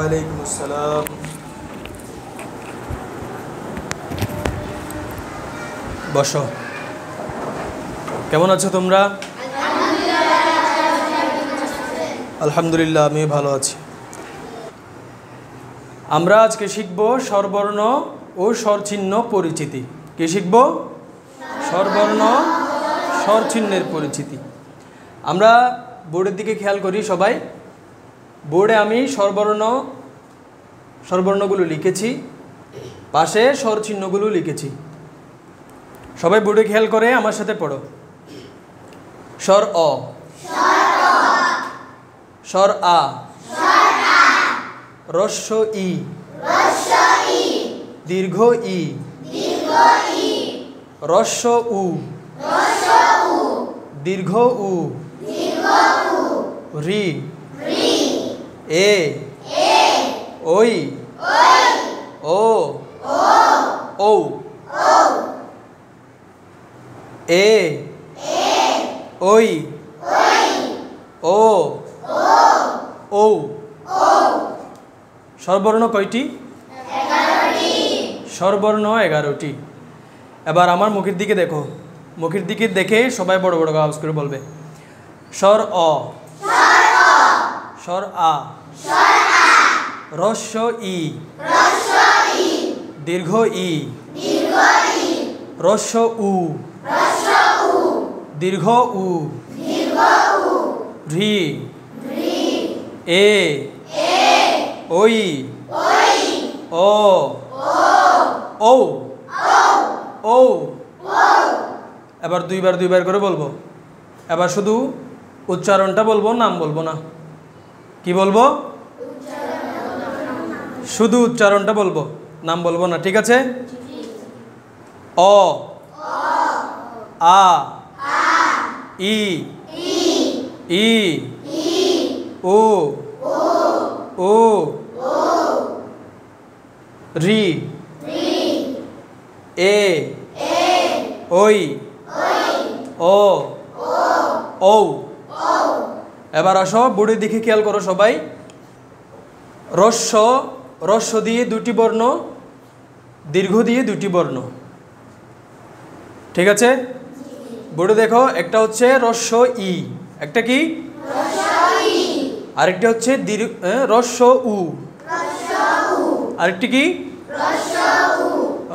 ওয়ালাইকুম আসসালাম। বসো। কেমন আছো তোমরা? আলহামদুলিল্লাহ, আমি ভালো আছি। আমরা আজকে শিখব স্বরবর্ণ ও স্বরচিহ্ন পরিচিতি। কি শিখব? স্বরবর্ণ, স্বরচিহ্নের পরিচিতি। আমরা বোর্ডের দিকে খেয়াল করি সবাই। বোর্ডে আমি স্বরবর্ণগুলো লিখেছি, পাশে স্বরচিহ্নগুলো লিখেছি। সবাই বোর্ডে খেয়াল করে আমার সাথে পড়ো। স্বর অ, স্বর আ, হ্রস্ব ই, দীর্ঘ ই, হ্রস্ব উ, দীর্ঘ উ, রি, এ, ওই, ও, ঔ, এ, ওই, ও, ঔ। স্বরবর্ণ কয়টি? স্বরবর্ণ 11টি। এবার আমার মুখের দিকে দেখো, মুখের দিকে দেখে সবাই বড় বড় আওয়াজ করে বলবে। স্বর অ, স্বর আ, হ্রস্ব ই, দীর্ঘ ই, হ্রস্ব উ, দীর্ঘ উ, রি, এ, ওই, ও, ঔ, ঔ। এবার দুইবার করে বলবো। এবার শুধু উচ্চারণটা বলবো, নাম বলবো না। কি বলবো? শুধু উচ্চারণটা বলবো, নাম বলবো না, ঠিক আছে? অ, আ, ই, ই, ও, ও, রি, এ, ওই, ও, ঔ। এবার আসো বোর্ডের দিকে খেয়াল করো সবাই। হ্রস্ব দিয়ে দুটি বর্ণ, দীর্ঘ দিয়ে দুটি বর্ণ, ঠিক আছে? বোর্ডে দেখো, একটা হচ্ছে হ্রস্ব ই, একটা কি? আরেকটা হচ্ছে হ্রস্ব উ, আরেকটি কি?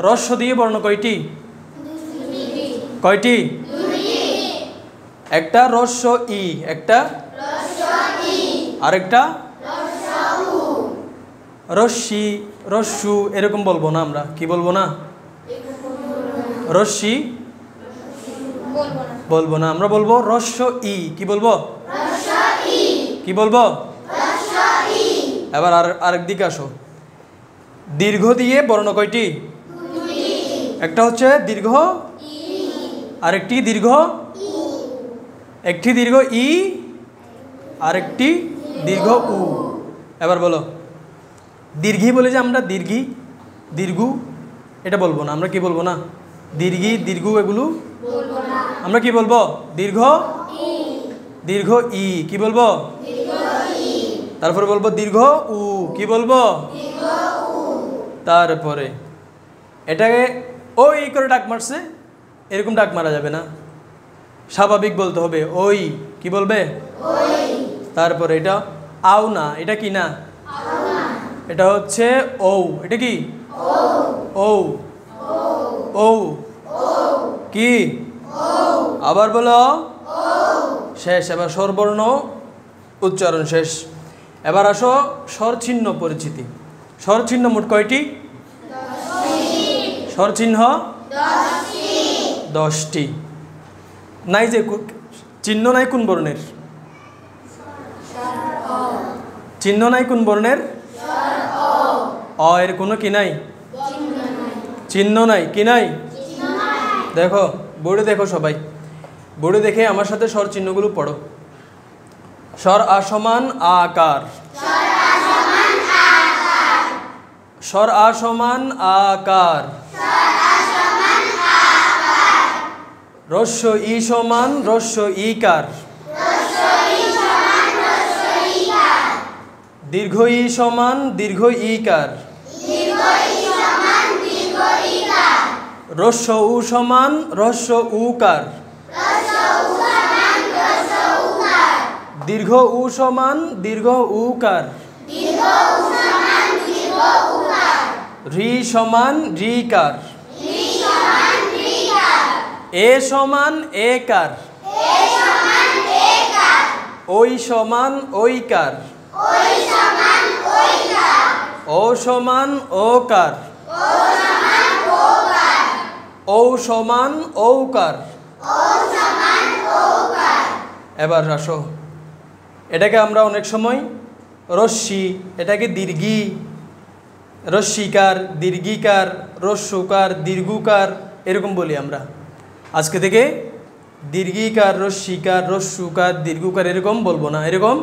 হ্রস্ব দিয়ে বর্ণ কয়টি? কয়টি? একটা হ্রস্ব ই, একটা আরেকটা রশ্মি, রস্যু, এরকম বলবো না আমরা। কি বলবো না? রশ্মি বলবো না, আমরা বলবো হ্রস্ব ই। কি বলবো? কি বলবো? এবার আরেক দিকে আসো। দীর্ঘ দিয়ে বর্ণ কয়টি? একটা হচ্ছে দীর্ঘ, আরেকটি দীর্ঘ, একটি দীর্ঘ ই, আরেকটি দীর্ঘ উ। এবার বলো, দীর্ঘি বলে যে আমরা দীর্ঘ, এটা বলবো না। আমরা কি বলবো না? দীর্ঘ এগুলো আমরা কি বলবো? দীর্ঘ ই। কি বলবো? তারপরে বলবো দীর্ঘ উ। কি বলবো? তারপরে এটাকে ওই করে ডাক মারছে, এরকম ডাক মারা যাবে না, স্বাভাবিক বলতে হবে ওই। কি বলবে? তারপরে এটা আও না, এটা কি না? এটা হচ্ছে ঔ। এটা কি? ঔ, ঔ। কি? আবার বলো। শেষ। এবার স্বরবর্ণ উচ্চারণ শেষ। এবার আসো স্বরচিহ্ন পরিচিতি। স্বরচিহ্ন মোট কয়টি? স্বরচিহ্ন 10টি। নাই যে চিহ্ন নাই কোন বর্ণের? চিহ্ন নাই কোন বর্ণের? অ এর কোনো কি নাই? চিহ্ন নাই। কি নাই? দেখো বোর্ডে দেখো সবাই, বোর্ডে দেখে আমার সাথে স্বর চিহ্নগুলো পড়ো। স্বর আ সমান আকার, স্বর আ সমান আকার, হ্রস্ব ই সমান হ্রস্ব ইকার, দীর্ঘ ই সমান দীর্ঘ ইকার। রস্য উ সমান রস্য উকার। দীর্ঘ উ সমান দীর্ঘ উকার। রি সমান রিকার। এ সমান একার। ওই সমান ওইকার। ও সমান ওকার। ও সমান ঔকার। এবার আসো, এটাকে আমরা অনেক সময় রশ্মি, এটাকে দীর্ঘি, রস্মিকার, দীর্ঘিকার, রস্যকার, দীর্ঘকার এরকম বলি আমরা। আজকে থেকে দীর্ঘিকার, রস্মিকার, রস্যকার, দীর্ঘকার এরকম বলবো না। এরকম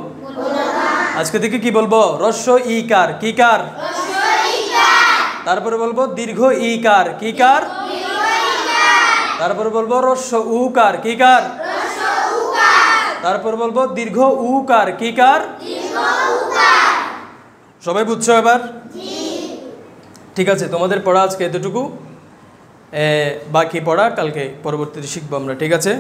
আজকে থেকে কি বলবো? রস্য ইকার। কি কার? তারপরে বলবো দীর্ঘ ইকার। কি কার? তারপরে বলবো রস্য উকার। কি কার? তারপর বলবো দীর্ঘ উকার। কি কার? সবাই বুঝছো এবার? ঠিক আছে, তোমাদের পড়া আজকে এতটুকু। বাকি পড়া কালকে পরবর্তীতে শিখবো আমরা। ঠিক আছে।